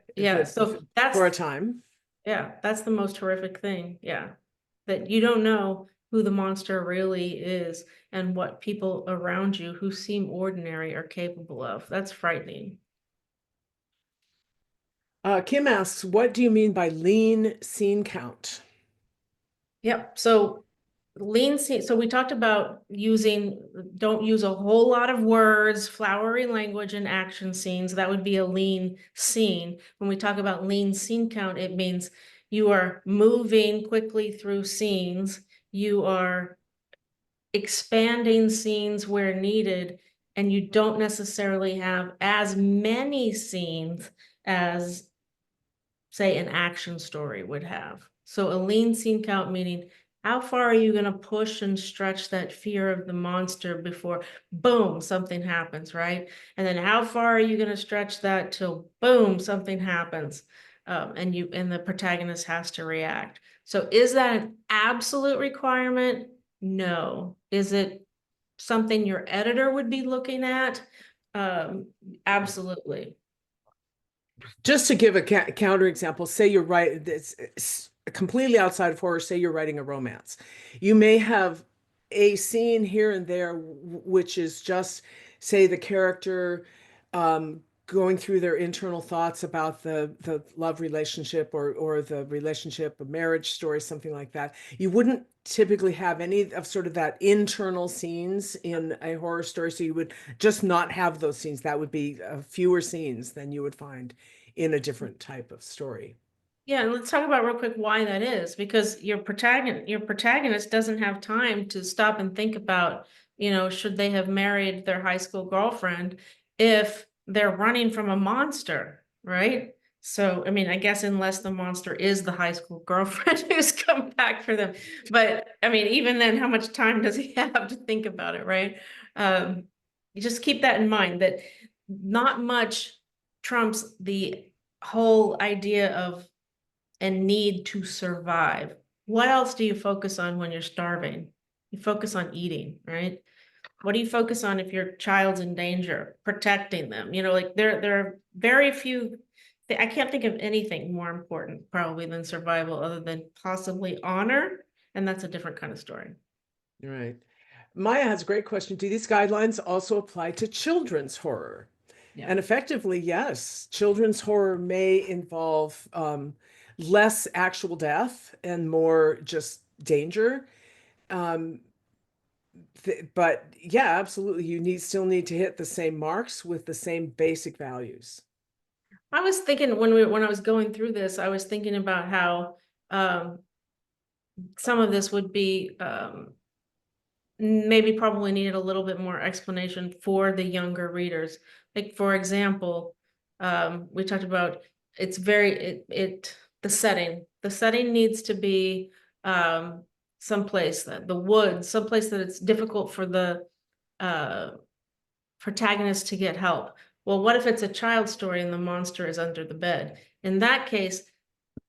So that's for a time. Yeah, that's the most horrific thing. Yeah. That you don't know who the monster really is and what people around you who seem ordinary are capable of. That's frightening. Kim asks, what do you mean by lean scene count? Yep. So lean scene. So we talked about don't use a whole lot of words, flowery language in action scenes. That would be a lean scene. When we talk about lean scene count, it means you are moving quickly through scenes. You are expanding scenes where needed, and you don't necessarily have as many scenes as, say, an action story would have. So a lean scene count meaning How far are you going to push and stretch that fear of the monster before, boom, something happens, right? And then how far are you going to stretch that till, boom, something happens, and the protagonist has to react. So is that an absolute requirement? No. Is it something your editor would be looking at? Absolutely. Just to give a counter example, say you're right, it's completely outside of horror, say you're writing a romance. You may have a scene here and there, which is just, say, the character going through their internal thoughts about the love relationship or the relationship, a marriage story, something like that. You wouldn't typically have any of sort of that internal scenes in a horror story, so you would just not have those scenes. That would be fewer scenes than you would find in a different type of story. Yeah, and let's talk about real quick why that is, because your protagonist doesn't have time to stop and think about, should they have married their high school girlfriend if they're running from a monster, right? So, I mean, I guess unless the monster is the high school girlfriend who's come back for them. But I mean, even then, how much time does he have to think about it, right? You just keep that in mind, that not much trumps the whole idea of and need to survive. What else do you focus on when you're starving? You focus on eating, right? What do you focus on if your child's in danger? Protecting them. Like there are very few. I can't think of anything more important probably than survival, other than possibly honor, and that's a different kind of story. Right. Maya has a great question. Do these guidelines also apply to children's horror? Yeah. And effectively, yes. Children's horror may involve less actual death and more just danger. Um, but yeah, absolutely. You still need to hit the same marks with the same basic values. I was thinking when I was going through this, I was thinking about how some of this would be maybe probably needed a little bit more explanation for the younger readers. Like, for example, we talked about the setting. The setting needs to be someplace that the woods, someplace that it's difficult for the uh protagonist to get help. Well, what if it's a child story and the monster is under the bed? In that case,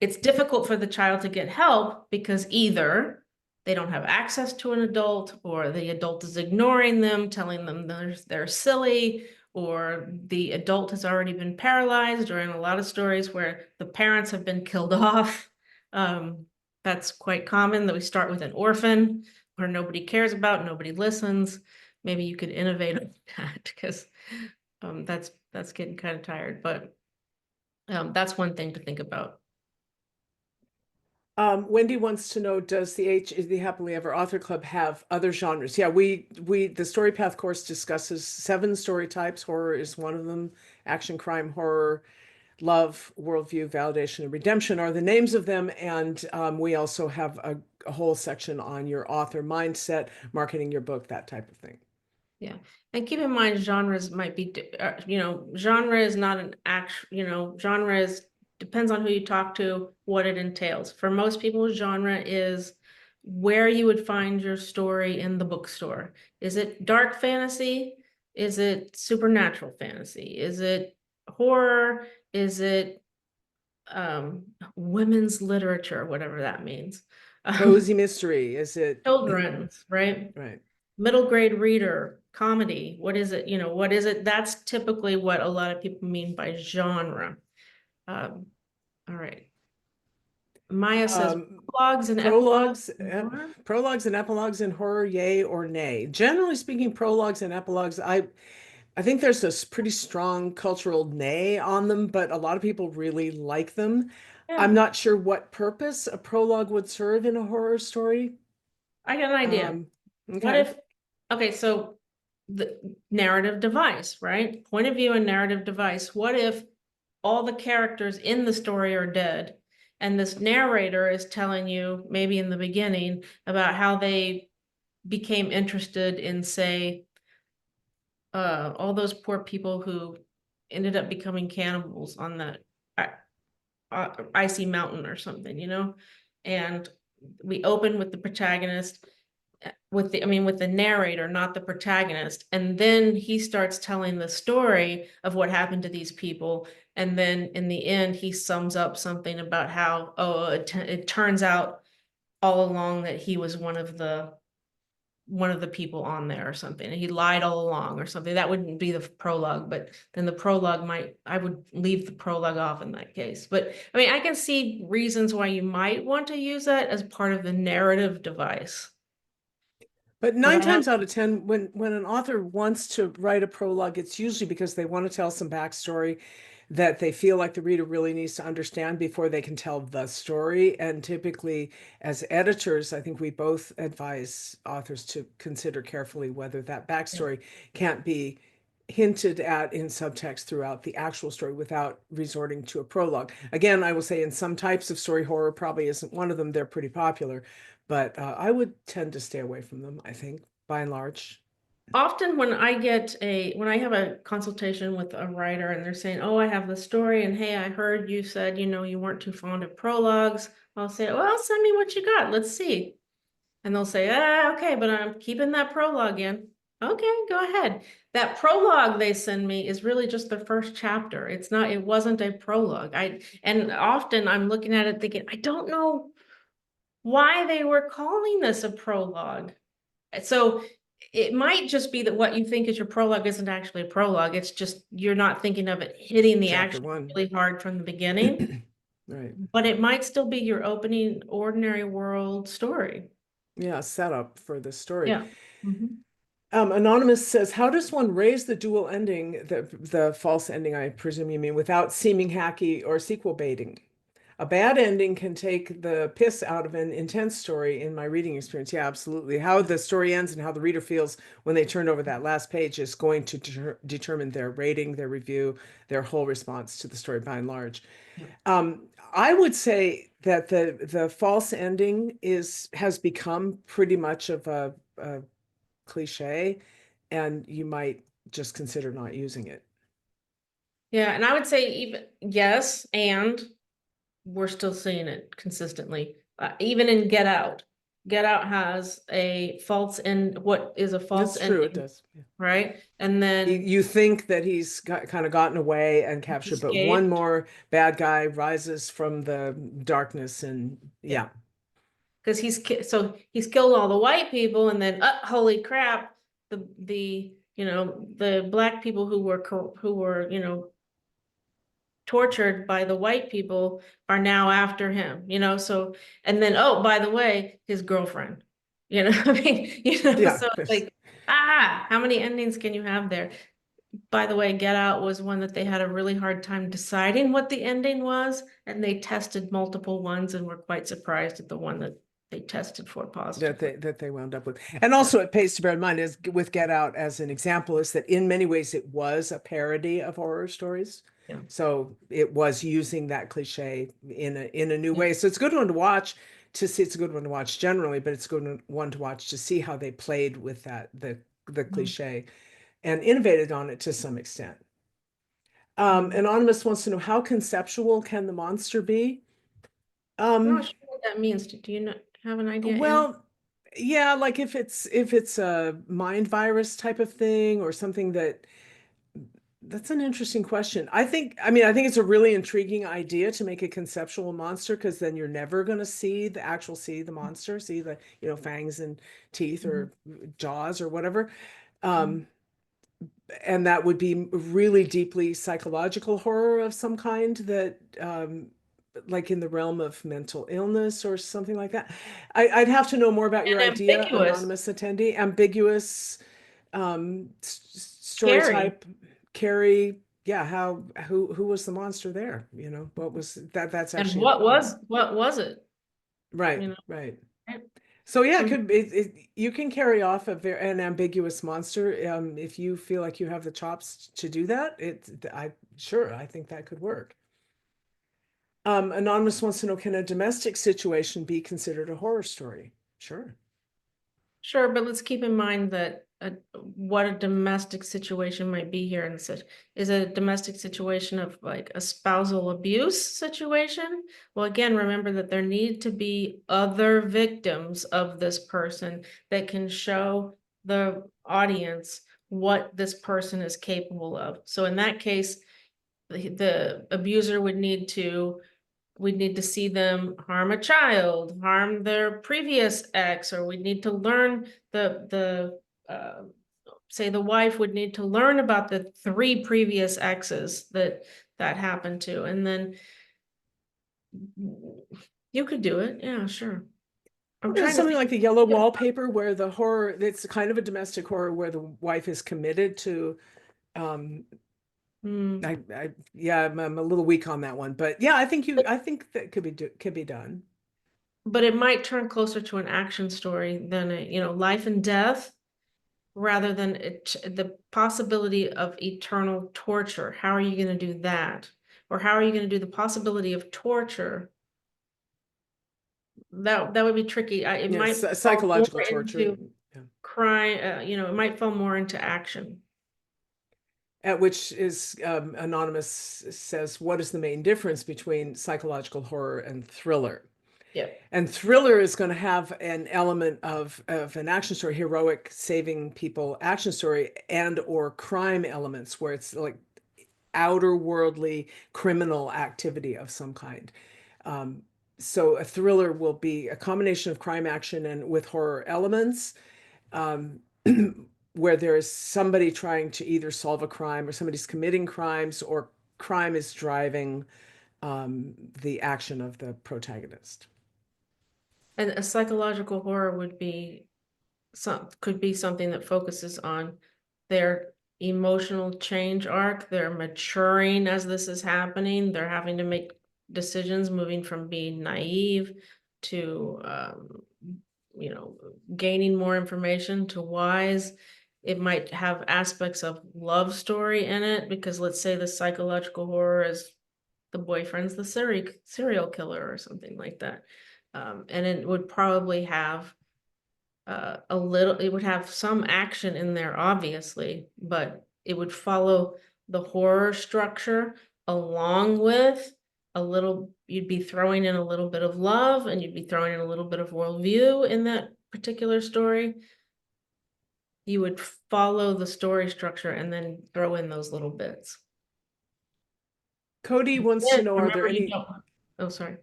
it's difficult for the child to get help because either they don't have access to an adult, or the adult is ignoring them, telling them they're silly, or the adult has already been paralyzed, or in a lot of stories where the parents have been killed off. That's quite common, that we start with an orphan where nobody cares about, nobody listens. Maybe you could innovate on that, because that's getting kind of tired, but that's one thing to think about. Wendy wants to know, does the Happily Ever Author Club have other genres? Yeah, the Story Path course discusses 7 story types. Horror is one of them. Action, crime, horror, love, worldview, validation, and redemption are the names of them. And we also have a whole section on your author mindset, marketing your book, that type of thing. Yeah, and keep in mind, genres might be, genre is not an genre depends on who you talk to, what it entails. For most people, genre is where you would find your story in the bookstore. Is it dark fantasy? Is it supernatural fantasy? Is it horror? Is it women's literature, whatever that means? Cozy mystery, is it? Children's, right? Right. Middle grade reader, comedy, what is it? What is it? That's typically what a lot of people mean by genre. All right. Maya says prologues and Prologues, epilogues. prologues and epilogues in horror, yay or nay? Generally speaking, prologues and epilogues, I think there's a pretty strong cultural nay on them, but a lot of people really like them. Yeah. I'm not sure what purpose a prologue would serve in a horror story. I got an idea. Okay. Okay, so the narrative device, right? Point of view and narrative device. What if all the characters in the story are dead, and this narrator is telling you, maybe in the beginning, about how they became interested in, say, all those poor people who ended up becoming cannibals on that icy mountain or something, and we open with the protagonist, with the narrator, not the protagonist. And then he starts telling the story of what happened to these people. And then in the end, he sums up something about how, oh, it turns out all along that he was one of the people on there or something, and he lied all along or something. That wouldn't be the prologue, but then the prologue I would leave the prologue off in that case. But I mean, I can see reasons why you might want to use that as part of the narrative device. But But 9 I times have, out of 10, when an author wants to write a prologue, it's usually because they want to tell some backstory that they feel like the reader really needs to understand before they can tell the story. And typically, as editors, I think we both advise authors to consider carefully whether that backstory can't be hinted at in subtext throughout the actual story without resorting to a prologue. Again, I will say in some types of story, horror probably isn't one of them. They're pretty popular, but I would tend to stay away from them, I think, by and large. often when I have a consultation with a writer and they're saying, oh, I have the story, and hey, I heard you said, you weren't too fond of prologues. I'll say, well, send me what you got. Let's see. And they'll say, okay, but I'm keeping that prologue in. Okay, go ahead. That prologue they send me is really just the first chapter. It wasn't a prologue. And often I'm looking at it thinking, I don't know why they were calling this a prologue. So it might just be that what you think is your prologue isn't actually a prologue. It's just you're not thinking of it hitting the Chapter action 1. really hard from the beginning, Right. but it might still be your opening ordinary world story. Yeah, setup for the story. Yeah. Mhm. Anonymous says, how does one raise the dual ending, the false ending, I presume you mean, without seeming hacky or sequel baiting? A bad ending can take the piss out of an intense story in my reading experience. Yeah, absolutely. How the story ends and how the reader feels when they turn over that last page is going to determine their rating, their review, their whole response to the story by and large. I would say that the false ending has become pretty much of a cliche, and you might just consider not using it. Yeah, and I would say even yes, and we're still seeing it consistently. Even in Get Out. Get Out has a false end, what is a false That's true, it ending, does. Yeah. right? And then You think that he's kind of gotten away and captured, but one escaped. more bad guy rises from the darkness, and yeah. Because he's killed all the white people, and then holy crap, the black people who were tortured by the white people are now after him, so, and then, oh, by the way, his girlfriend, I mean, Yeah. so it's like, how many endings can you have there? By the way, Get Out was one that they had a really hard time deciding what the ending was, and they tested multiple ones and were quite surprised at the one that they tested for positively. That they wound up with. And also it pays to bear in mind is with Get Out as an example is that in many ways it was a parody of horror stories. Yeah. So it was using that cliche in a new way. So it's a good one to watch to see. It's a good one to watch generally, but it's a good one to watch to see how they played with the cliche and innovated on it to some extent. Anonymous wants to know, how conceptual can the monster be? I'm not sure what that means. Do you have an idea, Anne? Well, yeah, like if it's a mind virus type of thing or something that's an interesting question. I think it's a really intriguing idea to make a conceptual monster because then you're never going to see the monster, see the, fangs and teeth or jaws or whatever. And that would be really deeply psychological horror of some kind that like in the realm of mental illness or something like that. I'd have to know more about your And idea, ambiguous. anonymous attendee. Ambiguous story Scary. type, Carrie. Yeah, who was the monster there? What was that? That's And actually what was it? right, Right. right. So yeah, Mhm. you can carry off an ambiguous monster if you feel like you have the chops to do that. I think that could work. Anonymous wants to know, can a domestic situation be considered a horror story? Sure. Sure, but let's keep in mind that what a domestic situation might be here and such. Is it a domestic situation of like a spousal abuse situation? Well, again, remember that there need to be other victims of this person that can show the audience what this person is capable of. So in that case, the abuser would need to, we'd need to see them harm a child, harm their previous ex, or we'd need to learn say the wife would need to learn about the 3 previous exes that happened to, and then you could do it. Yeah, sure. I'm There's trying to something think. like the yellow wallpaper where the horror, it's kind of a domestic horror where the wife is committed to, Hmm. yeah, I'm a little weak on that one, but yeah, I think that could be done. But it might turn closer to an action story than a, life and death, rather than the possibility of eternal torture. How are you going to do that? Or how are you going to do the possibility of torture? That would be tricky. It Yeah, might fall psychological more torture. into Yeah. crime. It might fall more into action. At which is Anonymous says, what is the main difference between psychological horror and thriller? Yeah. And thriller is going to have an element of an action story, heroic saving people action story, and or crime elements where it's like outer worldly criminal activity of some kind. So a thriller will be a combination of crime action and with horror elements, where there's somebody trying to either solve a crime or somebody's committing crimes or crime is driving the action of the protagonist. And a psychological horror would be could be something that focuses on their emotional change arc. They're maturing as this is happening. They're having to make decisions, moving from being naive to gaining more information to wise. It might have aspects of love story in it, because let's say the psychological horror is the boyfriend's the serial killer or something like that. And it would probably have it would have some action in there, obviously, but it would follow the horror structure, along with you'd be throwing in a little bit of love, and you'd be throwing in a little bit of worldview in that particular story. You would follow the story structure and then throw in those little bits. Cody wants to know, are there any... Oh, sorry.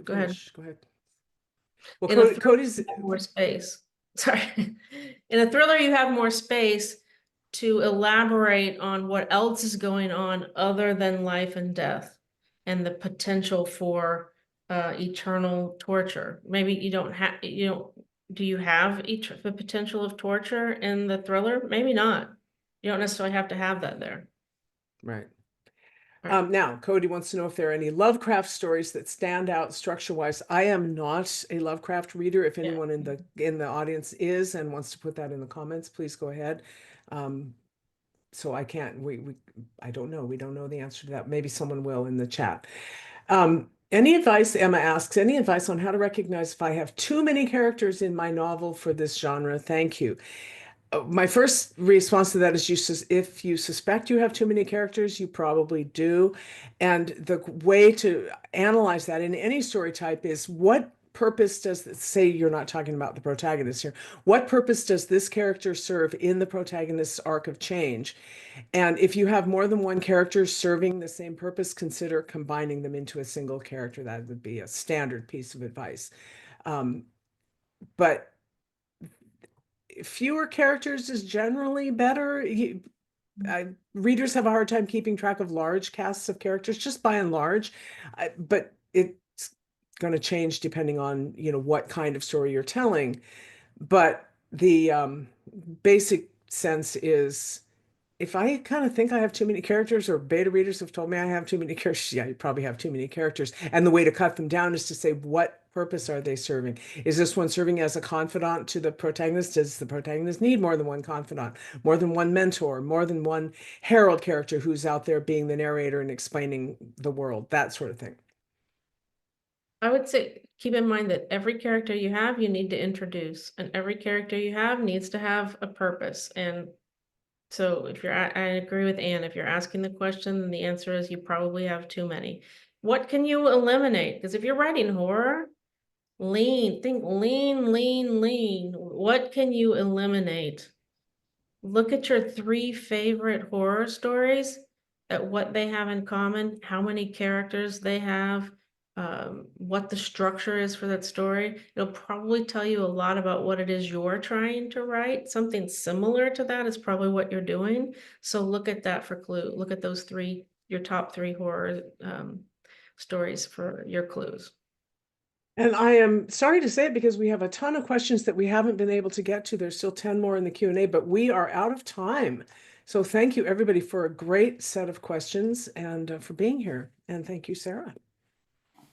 Go ahead. ahead. Go ahead. Well, Cody's... more space. Sorry. In a thriller, you have more space to elaborate on what else is going on other than life and death and the potential for eternal torture. Maybe you don't have, do you have the potential of torture in the thriller? Maybe not. You don't necessarily have to have that there. Right. Right. Now, Cody wants to know if there are any Lovecraft stories that stand out structure-wise. I am not a Lovecraft reader. If anyone in the audience is and wants to put that in the comments, please go ahead. So I can't. I don't know. We don't know the answer to that. Maybe someone will in the chat. Any advice? Emma asks. Any advice on how to recognize if I have too many characters in my novel for this genre? Thank you. My first response to that is if you suspect you have too many characters, you probably do. And the way to analyze that in any story type is, what purpose does, say you're not talking about the protagonist here, what purpose does this character serve in the protagonist's arc of change? And if you have more than one character serving the same purpose, consider combining them into a single character. That would be a standard piece of advice. But fewer characters is generally better. Readers have a hard time keeping track of large casts of characters, just by and large, but it's going to change depending on what kind of story you're telling. But the basic sense is, if I kind of think I have too many characters, or beta readers have told me I have too many characters, yeah, you probably have too many characters. And the way to cut them down is to say, what purpose are they serving? Is this one serving as a confidant to the protagonist? Does the protagonist need more than one confidant, more than one mentor, more than one herald character who's out there being the narrator and explaining the world, that sort of thing? I would say keep in mind that every character you have, you need to introduce, and every character you have needs to have a purpose. And so if you're, I agree with Anne, if you're asking the question, then the answer is you probably have too many. What can you eliminate? Because if you're writing horror, think lean. What can you eliminate? Look at your 3 favorite horror stories, at what they have in common, how many characters they have, what the structure is for that story. It'll probably tell you a lot about what it is you're trying to write. Something similar to that is probably what you're doing. So look at that for clue. Look at those 3, your top 3 horror stories for your clues. And I am sorry to say it because we have a ton of questions that we haven't been able to get to. There's still 10 more in the Q&A, but we are out of time. So thank you everybody for a great set of questions and for being here. And thank you, Sarah.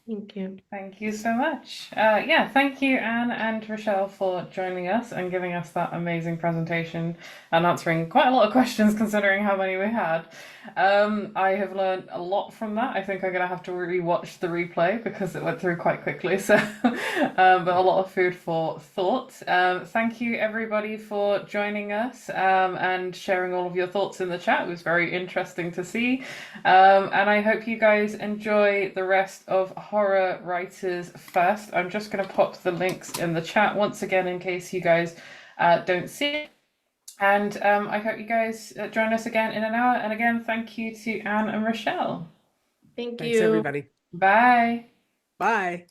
Thank you. Thank you so much. Yeah, thank you, Anne and Rachelle, for joining us and giving us that amazing presentation and answering quite a lot of questions considering how many we had. I have learned a lot from that. I think I'm going to have to rewatch the replay because it went through quite quickly. So, but a lot of food for thought. Thank you, everybody, for joining us and sharing all of your thoughts in the chat. It was very interesting to see. And I hope you guys enjoy the rest of Horror Writers First. I'm just going to pop the links in the chat once again in case you guys don't see it. And I hope you guys join us again in an hour. And again, thank you to Anne and Rachelle. Thank Thanks, you. everybody. Bye. Bye.